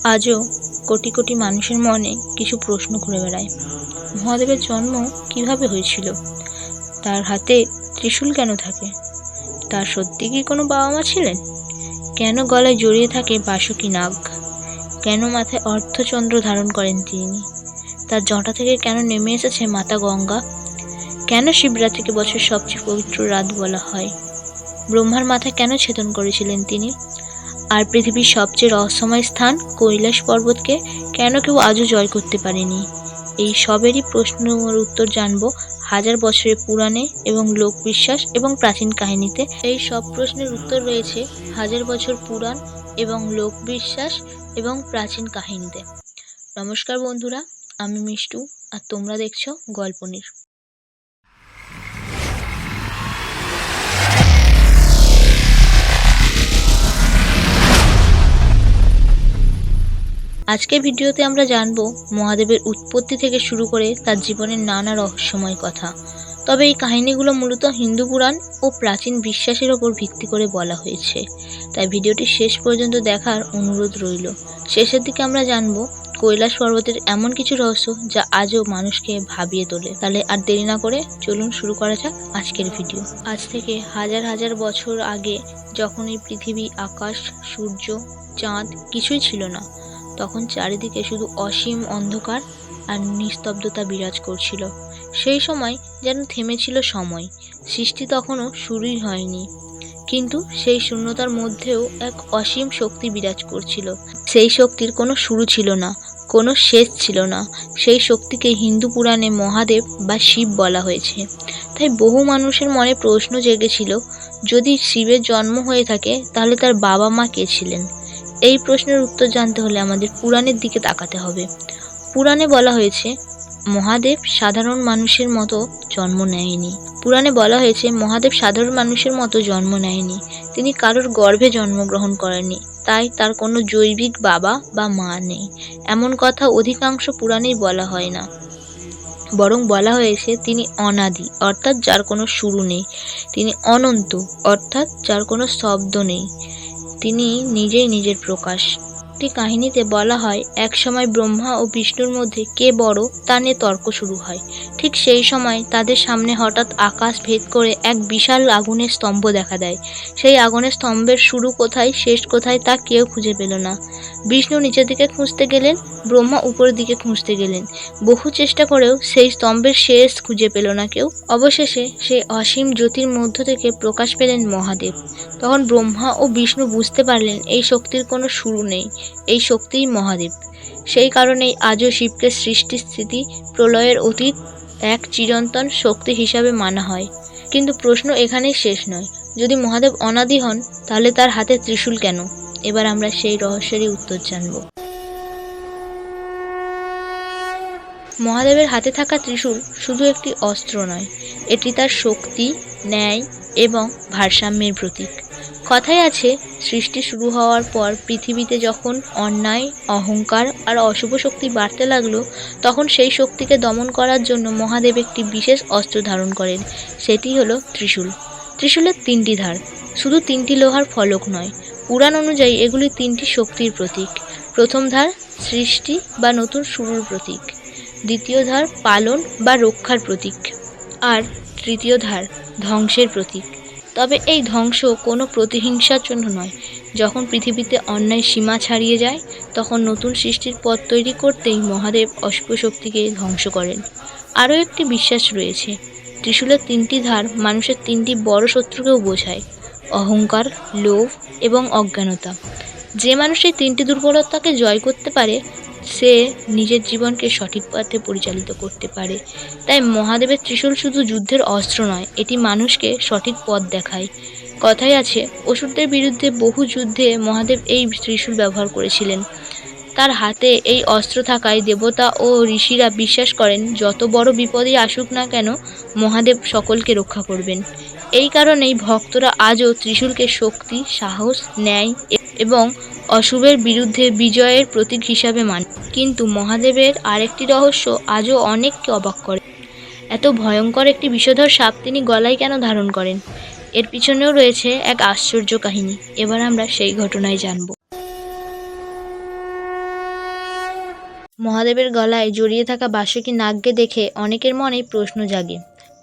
আজও কোটি কোটি মানুষের মনে কিছু প্রশ্ন ঘুরে বেড়ায়। মহাদেবের জন্ম কিভাবে হয়েছিল? তার হাতে ত্রিশূল কেন থাকে? তার সত্যি কি কোনো বাবা মা ছিলেন? কেন গলায় জড়িয়ে থাকে বাসুকী নাগ? কেন মাথায় অর্ধচন্দ্র ধারণ করেন তিনি? তার জটা থেকে কেন নেমে এসেছে মাতা গঙ্গা? কেন শিবরাত্রিকে বছরের সবচেয়ে পবিত্র রাত বলা হয়? ব্রহ্মার মাথায় কেন ছেদন করেছিলেন তিনি? আর পৃথিবীর সবচেয়ে রহস্যময় স্থান কৈলাস পর্বতকে কেন কেউ আজও জয় করতে পারেনি? এই সবেরই প্রশ্নের উত্তর জানবো হাজার বছরের পুরাণে এবং লোকবিশ্বাস এবং প্রাচীন কাহিনীতে। এই সব প্রশ্নের উত্তর রয়েছে হাজার বছর পুরাণ এবং লোকবিশ্বাস এবং প্রাচীন কাহিনীতে। নমস্কার বন্ধুরা, আমি মিষ্টু আর তোমরা দেখছো গল্পনির। আজকের ভিডিওতে আমরা জানবো মহাদেবের উৎপত্তি থেকে শুরু করে তার জীবনের নানা রহস্যময় কথা। তবে এই কাহিনীগুলো মূলত হিন্দু পুরাণ ও প্রাচীন বিশ্বাসের ওপর ভিত্তি করে বলা হয়েছে, তাই ভিডিওটি শেষ পর্যন্ত দেখার অনুরোধ রইল। শেষের দিকে আমরা জানবো কৈলাস পর্বতের এমন কিছু রহস্য যা আজও মানুষকে ভাবিয়ে তোলে। তাহলে আর দেরি না করে চলুন শুরু করা যাক আজকের ভিডিও। আজ থেকে হাজার হাজার বছর আগে, যখন এই পৃথিবী, আকাশ, সূর্য, চাঁদ কিছুই ছিল না, তখন চারিদিকে শুধু অসীম অন্ধকার আর নিস্তব্ধতা বিরাজ করছিল। সেই সময় যেন থেমেছিল সময়, সৃষ্টি তখনও শুরুই হয়নি। কিন্তু সেই শূন্যতার মধ্যেও এক অসীম শক্তি বিরাজ করছিল। সেই শক্তির কোনো শুরু ছিল না, কোনো শেষ ছিল না। সেই শক্তিকে হিন্দু পুরাণে মহাদেব বা শিব বলা হয়েছে। তাই বহু মানুষের মনে প্রশ্ন জেগেছিল, যদি শিবের জন্ম হয়ে থাকে তাহলে তার বাবা মা কে ছিলেন? এই প্রশ্নের উত্তর জানতে হলে আমাদের পুরাণের দিকে তাকাতে হবে। পুরাণে বলা হয়েছে মহাদেব সাধারণ মানুষের মতো জন্ম নেয়নি। তিনি কারোর গর্ভে জন্মগ্রহণ করেননি, তাই তার কোনো জৈবিক বাবা বা মা নেই। এমন কথা অধিকাংশ পুরাণেই বলা হয় না, বরং বলা হয়েছে তিনি অনাদি, অর্থাৎ যার কোনো শুরু নেই। তিনি অনন্ত, অর্থাৎ যার কোনো শব্দ নেই। তিনি নিজেই নিজের প্রকাশ। একটি কাহিনীতে বলা হয়, এক সময় ব্রহ্মা ও বিষ্ণুর মধ্যে কে বড় তা নিয়ে তর্ক শুরু হয়। ঠিক সেই সময় তাদের সামনে হঠাৎ আকাশ ভেদ করে এক বিশাল আগুনের স্তম্ভ দেখা দেয়। সেই আগুনের স্তম্ভের শুরু কোথায়, শেষ কোথায় তা কেউ খুঁজে পেল না। বিষ্ণু নিচের দিকে খুঁজতে গেলেন, ব্রহ্মা উপরের দিকে খুঁজতে গেলেন। বহু চেষ্টা করেও সেই স্তম্ভের শেষ খুঁজে পেল না কেউ। অবশেষে সেই অসীম জ্যোতির মধ্য থেকে প্রকাশ পেলেন মহাদেব। তখন ব্রহ্মা ও বিষ্ণু বুঝতে পারলেন এই শক্তির কোনো শুরু নেই, এই শক্তিই মহাদেব। সেই কারণেই আজও শিবকে সৃষ্টি, স্থিতি, প্রলয়ের অতীত এক চিরন্তন শক্তি হিসাবে মানা হয়। কিন্তু প্রশ্ন এখানেই শেষ নয়। যদি মহাদেব অনাদি হন, তাহলে তার হাতে ত্রিশূল কেন? এবার আমরা সেই রহস্যেরই উত্তর জানব। মহাদেবের হাতে থাকা ত্রিশূল শুধু একটি অস্ত্র নয়, এটি তার শক্তি, ন্যায় এবং ভারসাম্যের প্রতীক। কথায় আছে, সৃষ্টি শুরু হওয়ার পর পৃথিবীতে যখন অন্যায়, অহংকার আর অশুভ শক্তি বাড়তে লাগলো, তখন সেই শক্তিকে দমন করার জন্য মহাদেব একটি বিশেষ অস্ত্র ধারণ করেন। সেটি হলো ত্রিশূল। ত্রিশূলের তিনটি ধার, শুধু তিনটি লোহার ফলক নয়। পুরাণ অনুযায়ী এগুলি তিনটি শক্তির প্রতীক। প্রথম ধার সৃষ্টি বা নতুন শুরুর প্রতীক, দ্বিতীয় ধার পালন বা রক্ষার প্রতীক, আর তৃতীয় ধার ধ্বংসের প্রতীক। তবে এই ধ্বংস কোনো প্রতিহিংসার জন্য নয়। যখন পৃথিবীতে অন্যায় সীমা ছাড়িয়ে যায়, তখন নতুন সৃষ্টির পথ তৈরি করতেই মহাদেব অশুভ শক্তিকে ধ্বংস করেন। আরও একটি বিশ্বাস রয়েছে, ত্রিশূলের তিনটি ধার মানুষের তিনটি বড় শত্রুকেও বোঝায়: অহংকার, লোভ এবং অজ্ঞানতা। যে মানুষ এই তিনটি দুর্বলতাকে জয় করতে পারে, সে নিজের জীবনকে সঠিক পথে পরিচালিত করতে পারে। তাই মহাদেবের ত্রিশূল শুধু যুদ্ধের অস্ত্র নয়, এটি মানুষকে সঠিক পথ দেখায়। কথায় আছে, অসুরদের বিরুদ্ধে বহু যুদ্ধে মহাদেব এই ত্রিশূল ব্যবহার করেছিলেন। তার হাতে এই অস্ত্র থাকায় দেবতা ও ঋষিরা বিশ্বাস করেন, যত বড় বিপদই আসুক না কেন, মহাদেব সকলকে রক্ষা করবেন। এই কারণেই ভক্তরা আজও ত্রিশূলকে শক্তি, সাহস, ন্যায় এবং অশুভের বিরুদ্ধে বিজয়ের প্রতীক হিসাবে মানে। কিন্তু মহাদেবের আরেকটি রহস্য আজও অনেককে অবাক করে। এত ভয়ঙ্কর একটি বিষধর সাপ তিনি গলায় কেন ধারণ করেন? এর পিছনেও রয়েছে এক আশ্চর্য কাহিনী। এবার আমরা সেই ঘটনায় জানব। মহাদেবের গলায় জড়িয়ে থাকা বাসুকী নাগকে দেখে অনেকের মনেই প্রশ্ন জাগে,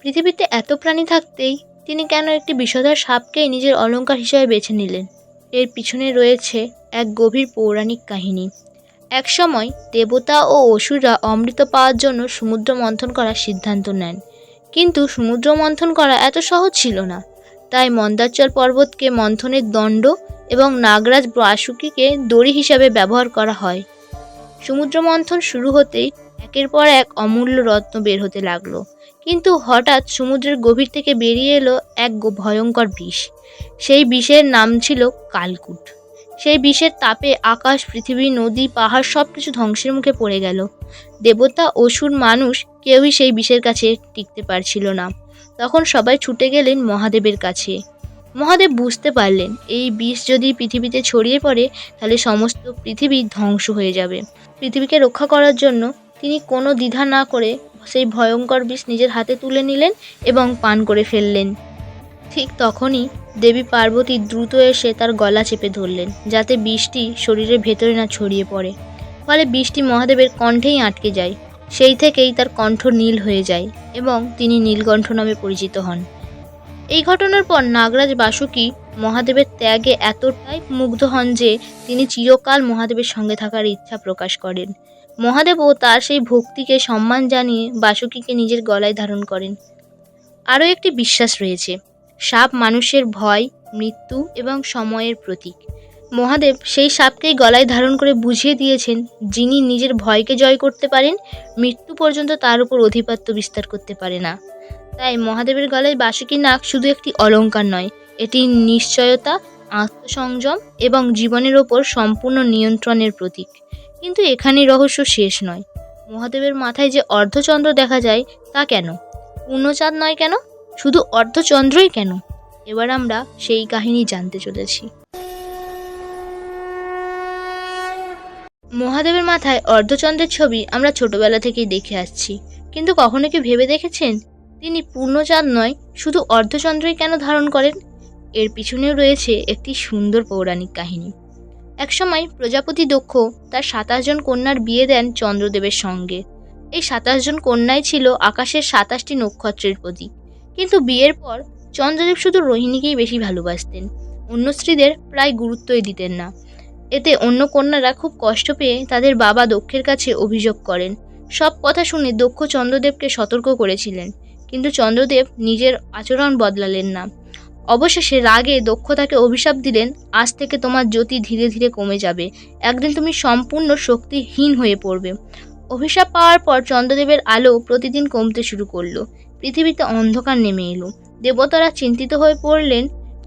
পৃথিবীতে এত প্রাণী থাকতেই তিনি কেন একটি বিষধর সাপকেই নিজের অলংকার হিসেবে বেছে নিলেন? এর পিছনে রয়েছে এক গভীর পৌরাণিক কাহিনী। একসময় দেবতা ও অসুররা অমৃত পাওয়ার জন্য সমুদ্র মন্থন করার সিদ্ধান্ত নেন, কিন্তু সমুদ্র মন্থন করা এত সহজ ছিল না। তাই মন্দারচল পর্বতকে মন্থনের দণ্ড এবং নাগরাজ বাসুকীকে দড়ি হিসাবে ব্যবহার করা হয়। সমুদ্র মন্থন শুরু হতেই একের পর এক অমূল্য রত্ন বের হতে লাগলো, কিন্তু হঠাৎ সমুদ্রের গভীর থেকে বেরিয়ে এলো এক ভয়ঙ্কর বিষ। সেই বিষের নাম ছিল কালকূট। সেই বিষের তাপে আকাশ, পৃথিবী, নদী, পাহাড় সবকিছু ধ্বংসের মুখে পড়ে গেল। দেবতা, অসুর, মানুষ কেউই সেই বিষের কাছে টিকতে পারছিল না। তখন সবাই ছুটে গেলেন মহাদেবের কাছে। মহাদেব বুঝতে পারলেন এই বিষ যদি পৃথিবীতে ছড়িয়ে পড়ে তাহলে সমস্ত পৃথিবী ধ্বংস হয়ে যাবে। পৃথিবীকে রক্ষা করার জন্য তিনি কোনো দ্বিধা না করে সেই ভয়ঙ্কর বিষ নিজের হাতে তুলে নিলেন এবং পান করে ফেললেন। ঠিক তখনই দেবী পার্বতী দ্রুত এসে তার গলা চেপে ধরলেন, যাতে বিষটি শরীরের ভেতরে না ছড়িয়ে পড়ে। ফলে বিষটি মহাদেবের কণ্ঠেই আটকে যায়। সেই থেকেই তার কণ্ঠ নীল হয়ে যায় এবং তিনি নীলকণ্ঠ নামে পরিচিত হন। এই ঘটনার পর নাগরাজ বাসুকী মহাদেবের ত্যাগে এতটাই মুগ্ধ হন যে তিনি চিরকাল মহাদেবের সঙ্গে থাকার ইচ্ছা প্রকাশ করেন। মহাদেবও তার সেই ভক্তিকে সম্মান জানিয়ে বাসুকীকে নিজের গলায় ধারণ করেন। আরও একটি বিশ্বাস রয়েছে, সাপ মানুষের ভয়, মৃত্যু এবং সময়ের প্রতীক। মহাদেব সেই সাপকেই গলায় ধারণ করে বুঝিয়ে দিয়েছেন, যিনি নিজের ভয়কে জয় করতে পারেন, মৃত্যু পর্যন্ত তার উপর আধিপত্য বিস্তার করতে পারে না। তাই মহাদেবের গলায় বাসুকী নাগ শুধু একটি অলংকার নয়, এটি নিশ্চয়তা, আত্মসংযম এবং জীবনের ওপর সম্পূর্ণ নিয়ন্ত্রণের প্রতীক। কিন্তু এখানেই রহস্য শেষ নয়। মহাদেবের মাথায় যে অর্ধচন্দ্র দেখা যায় তা কেন? পূর্ণচাঁদ নয় কেন? শুধু অর্ধচন্দ্রই কেন? এবার আমরা সেই কাহিনী জানতে চলেছি। মহাদেবের মাথায় অর্ধচন্দ্রের ছবি আমরা ছোটবেলা থেকেই দেখে আসছি, কিন্তু কখনো কি ভেবে দেখেছেন তিনি পূর্ণচাঁদ নয়, শুধু অর্ধচন্দ্রই কেন ধারণ করেন? এর পিছনেও রয়েছে একটি সুন্দর পৌরাণিক কাহিনী। একসময় প্রজাপতি দক্ষ তার ২৭ জন কন্যার বিয়ে দেন চন্দ্রদেবের সঙ্গে। এই ২৭ জন কন্যাই ছিল আকাশের ২৭টি নক্ষত্রের প্রতীক। কিন্তু বিয়ের পর চন্দ্রদেব শুধু রোহিণীকেই বেশি ভালোবাসতেন, অন্য স্ত্রীদের প্রায় গুরুত্বই দিতেন না। এতে অন্য কন্যারা খুব কষ্ট পেয়ে তাদের বাবা দক্ষের কাছে অভিযোগ করেন। সব কথা শুনে দক্ষ চন্দ্রদেবকে সতর্ক করেছিলেন, কিন্তু চন্দ্রদেব নিজের আচরণ বদলালেন না। অবশেষে রাগে দক্ষ তাকে অভিশাপ দিলেন, আজ থেকে তোমার জ্যোতি ধীরে ধীরে কমে যাবে, একদিন তুমি সম্পূর্ণ শক্তিহীন হয়ে পড়বে। অভিশাপ পাওয়ার পর চন্দ্রদেবের আলো প্রতিদিন কমতে শুরু করলো। পৃথিবীতে অন্ধকার নেমে এলো। দেবতারা চিন্তিত হয়ে পড়লেন।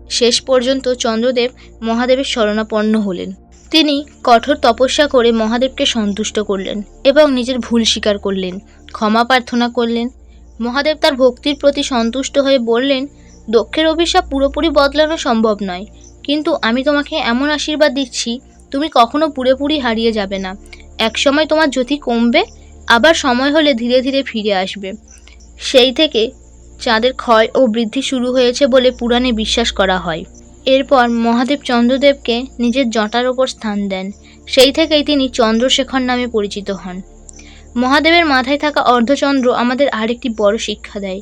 শেষ পর্যন্ত চন্দ্রদেব মহাদেবের শরণাপন্ন হলেন। তিনি কঠোর তপস্যা করে মহাদেবকে সন্তুষ্ট করলেন এবং নিজের ভুল স্বীকার করলেন, ক্ষমা প্রার্থনা করলেন। মহাদেব তার ভক্তির প্রতি সন্তুষ্ট হয়ে বললেন, দক্ষের অভিশাপ পুরোপুরি বদলানো সম্ভব নয়, কিন্তু আমি তোমাকে এমন আশীর্বাদ দিচ্ছি, তুমি কখনো পুরোপুরি হারিয়ে যাবে না। একসময় তোমার জ্যোতি কমবে, আবার সময় হলে ধীরে ধীরে ফিরে আসবে। সেই থেকে চাঁদের ক্ষয় ও বৃদ্ধি শুরু হয়েছে বলে পুরাণে বিশ্বাস করা হয়। এরপর মহাদেব চন্দ্রদেবকে নিজের জটার ওপর স্থান দেন। সেই থেকেই তিনি চন্দ্রশেখর নামে পরিচিত হন। মহাদেবের মাথায় থাকা অর্ধচন্দ্র আমাদের আরেকটি বড় শিক্ষা দেয়,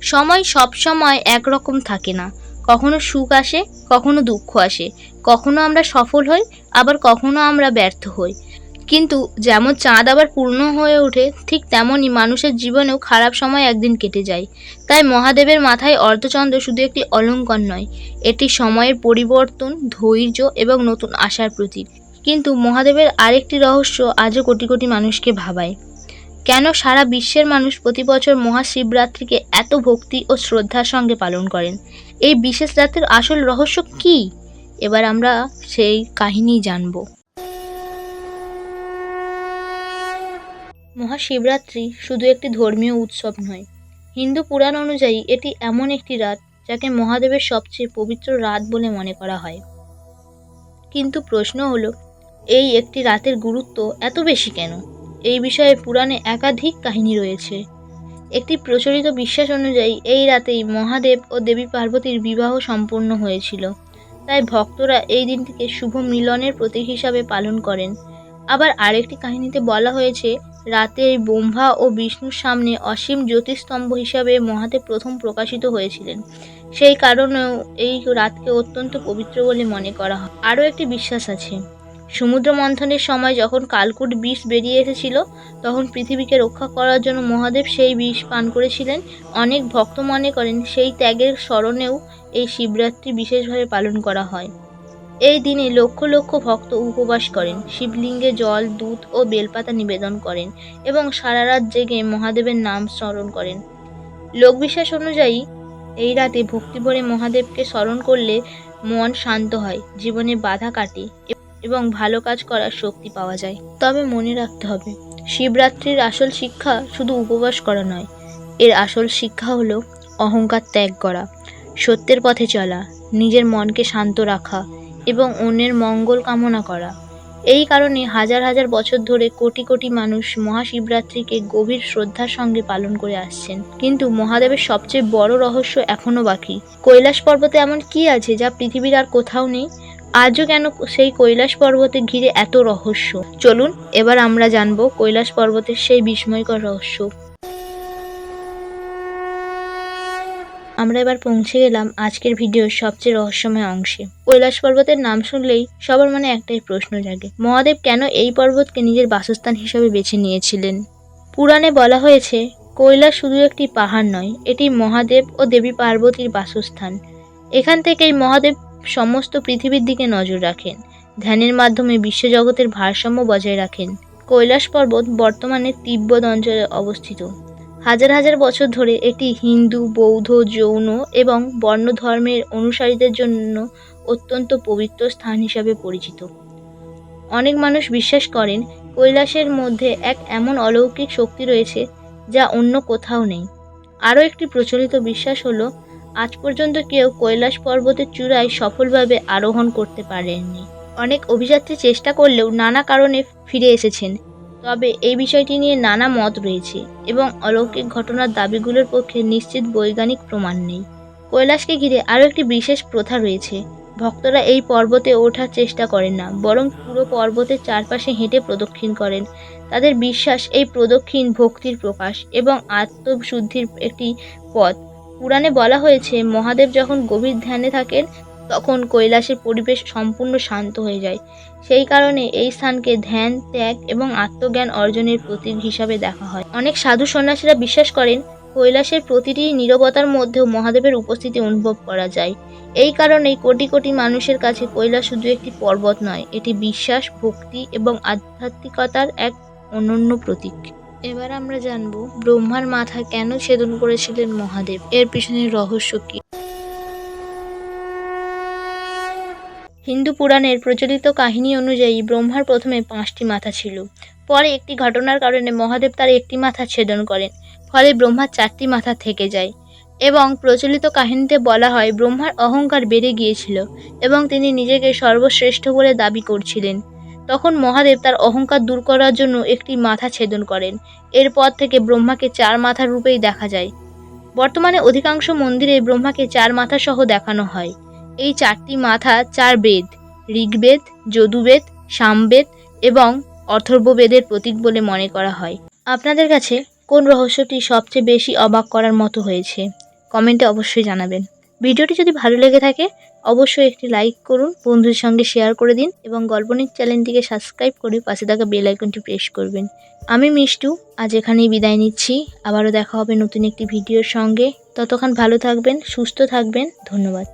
সময় সব সময় একরকম থাকে না। কখনো সুখ আসে, কখনো দুঃখ আসে, কখনো আমরা সফল হই, আবার কখনো আমরা ব্যর্থ হই। কিন্তু যেমন চাঁদ আবার পূর্ণ হয়ে ওঠে, ঠিক তেমনই মানুষের জীবনেও খারাপ সময় একদিন কেটে যায়। তাই মহাদেবের মাথায় অর্ধচন্দ্র শুধু একটি অলংকার নয়, এটি সময়ের পরিবর্তন, ধৈর্য এবং নতুন আশার প্রতীক। কিন্তু মহাদেবের আরেকটি রহস্য আজও কোটি কোটি মানুষকে ভাবায়। কেন সারা বিশ্বের মানুষ প্রতি বছর মহাশিবরাত্রিকে এত ভক্তি ও শ্রদ্ধার সঙ্গে পালন করেন? এই বিশেষ রাতের আসল রহস্য কী? এবার আমরা সেই কাহিনী জানব। মহাশিবরাত্রি শুধু একটি ধর্মীয় উৎসব নয়। হিন্দু পুরাণ অনুযায়ী এটি এমন একটি রাত যাকে মহাদেবের সবচেয়ে পবিত্র রাত বলে মনে করা হয়। কিন্তু প্রশ্ন হলো, এই একটি রাতের গুরুত্ব এত বেশি কেন? এই বিষয়ে পুরাণে একাধিক কাহিনী রয়েছে। একটি প্রচলিত বিশ্বাস অনুযায়ী এই রাতেই মহাদেব ও দেবী পার্বতীর বিবাহ সম্পন্ন হয়েছিল। তাই ভক্তরা এই দিনটিকে শুভ মিলনের প্রতীক হিসাবে পালন করেন। আবার আরেকটি কাহিনীতে বলা হয়েছে, রাতে ব্রহ্মা ও বিষ্ণুর সামনে অসীম জ্যোতিস্তম্ভ হিসাবে মহাদেব প্রথম প্রকাশিত হয়েছিলেন। সেই কারণেও এই রাতকে অত্যন্ত পবিত্র বলে মনে করা হয়। আরও একটি বিশ্বাস আছে, সমুদ্র মন্থনের সময় যখন কালকূট বিষ বেরিয়ে এসেছিল, তখন পৃথিবীকে রক্ষা করার জন্য মহাদেব সেই বিষ পান করেছিলেন। অনেক ভক্ত মনে করেন সেই ত্যাগের স্মরণেও এই শিবরাত্রি বিশেষভাবে পালন করা হয়। এই দিনে লক্ষ লক্ষ ভক্ত উপবাস করেন, শিবলিঙ্গে জল, দুধ ও বেলপাতা নিবেদন করেন এবং সারা রাত জেগে মহাদেবের নাম স্মরণ করেন। লোকবিশ্বাস অনুযায়ী এই রাতে ভক্তি ভরে মহাদেবকে স্মরণ করলে মন শান্ত হয়, জীবনে বাধা কাটে এবং ভালো কাজ করার শক্তি পাওয়া যায়। তবে মনে রাখতে হবে, শিবরাত্রির আসল শিক্ষা শুধু উপবাস করা নয়, এর আসল শিক্ষা হলো অহংকার ত্যাগ করা, সত্যের পথে চলা, নিজের মনকে শান্ত রাখা এবং অন্যের মঙ্গল কামনা করা। এই কারণে হাজার হাজার বছর ধরে কোটি কোটি মানুষ মহাশিবরাত্রিকে গভীর শ্রদ্ধার সঙ্গে পালন করে আসছেন। কিন্তু মহাদেবের সবচেয়ে বড় রহস্য এখনও বাকি। কৈলাস পর্বতে এমন কি আছে যা পৃথিবীর আর কোথাও নেই? আজও কেন সেই কৈলাস পর্বতে ঘিরে এত রহস্য? চলুন এবার আমরা জানব কৈলাস পর্বতের সেই বিস্ময়কর রহস্য। আমরা এবার পৌঁছে গেলাম আজকের ভিডিওর সবচেয়ে রহস্যময় অংশে। কৈলাস পর্বতের নাম শুনলেই সবার মনে একটাই প্রশ্ন জাগে, মহাদেব কেন এই পর্বতকে নিজের বাসস্থান হিসেবে বেছে নিয়েছিলেন? পুরাণে বলা হয়েছে, কৈলাস শুধু একটি পাহাড় নয়, এটি মহাদেব ও দেবী পার্বতীর বাসস্থান। এখান থেকেই মহাদেব সমস্ত পৃথিবীর দিকে নজর রাখেন, ধ্যানের মাধ্যমে বিশ্বজগতের ভারসাম্য বজায় রাখেন। কৈলাস পর্বত বর্তমানে তিব্বত অঞ্চলে অবস্থিত। হাজার হাজার বছর ধরে এটি হিন্দু, বৌদ্ধ, জৈন এবং বর্ণ ধর্মের অনুসারীদের জন্য অত্যন্ত পবিত্র স্থান হিসাবে পরিচিত। অনেক মানুষ বিশ্বাস করেন কৈলাসের মধ্যে এক এমন অলৌকিক শক্তি রয়েছে যা অন্য কোথাও নেই। আরও একটি প্রচলিত বিশ্বাস হলো, আজ পর্যন্ত কেউ কৈলাস পর্বতের চূড়ায় সফলভাবে আরোহণ করতে পারেননি। অনেক অভিযাত্রী চেষ্টা করলেও নানা কারণে ফিরে এসেছেন। তবে এই বিষয়টি নিয়ে নানা মত রয়েছে এবং অলৌকিক ঘটনার দাবিগুলোর পক্ষে নিশ্চিত বৈজ্ঞানিক প্রমাণ নেই। কৈলাসকে ঘিরে আরও একটি বিশেষ প্রথা রয়েছে। ভক্তরা এই পর্বতে ওঠার চেষ্টা করেন না, বরং পুরো পর্বতের চারপাশে হেঁটে প্রদক্ষিণ করেন। তাদের বিশ্বাস, এই প্রদক্ষিণ ভক্তির প্রকাশ এবং আত্মশুদ্ধির একটি পথ। পুরাণে বলা হয়েছে, মহাদেব যখন গভীর ধ্যানে থাকেন তখন কৈলাসের পরিবেশ সম্পূর্ণ শান্ত হয়ে যায়। সেই কারণে এই স্থানকে ধ্যান, ত্যাগ এবং আত্মজ্ঞান অর্জনের প্রতীক হিসাবে দেখা হয়। অনেক সাধু সন্ন্যাসীরা বিশ্বাস করেন, কৈলাসের প্রতিটি নীরবতার মধ্যেও মহাদেবের উপস্থিতি অনুভব করা যায়। এই কারণেই কোটি কোটি মানুষের কাছে কৈলাস শুধু একটি পর্বত নয়, এটি বিশ্বাস, ভক্তি এবং আধ্যাত্মিকতার এক অনন্য প্রতীক। এবার আমরা জানব ব্রহ্মার মাথা কেন ছেদন করেছিলেন মহাদেব, এর পিছনের রহস্য কী। হিন্দু পুরাণের প্রচলিত কাহিনী অনুযায়ী ব্রহ্মার প্রথমে 5টি মাথা ছিল। পরে একটি ঘটনার কারণে মহাদেব তার একটি মাথা ছেদন করেন, ফলে ব্রহ্মার 4টি মাথা থেকে যায়। এবং প্রচলিত কাহিনীতে বলা হয়, ব্রহ্মার অহংকার বেড়ে গিয়েছিল এবং তিনি নিজেকে সর্বশ্রেষ্ঠ বলে দাবি করছিলেন। তখন মহাদেব তার অহংকার দূর করার জন্য একটি মাথা ছেদন করেন। এরপর থেকে ব্রহ্মাকে 4 মাথার রূপেই দেখা যায়। বর্তমানে অধিকাংশ মন্দিরে ব্রহ্মাকে 4 মাথা সহ দেখানো হয়। এই 4টি মাথা 4 বেদ, ঋগ্বেদ, যজুর্বেদ, সামবেদ এবং অথর্ববেদের প্রতীক বলে মনে করা হয়। আপনাদের কাছে কোন রহস্যটি সবচেয়ে বেশি অবাক করার মতো হয়েছে? কমেন্টে অবশ্যই জানাবেন। ভিডিওটি যদি ভালো লেগে থাকে অবশ্যই একটি লাইক করুন, বন্ধুদের সঙ্গে শেয়ার করে দিন এবং গল্পনিক চ্যানেলটিকে সাবস্ক্রাইব করে পাশে থাকা বেল আইকনটি প্রেস করবেন। আমি মিষ্টু আজ এখানেই বিদায় নিচ্ছি। আবারও দেখা হবে নতুন একটি ভিডিওর সঙ্গে। ততক্ষণ ভালো থাকবেন, সুস্থ থাকবেন। ধন্যবাদ।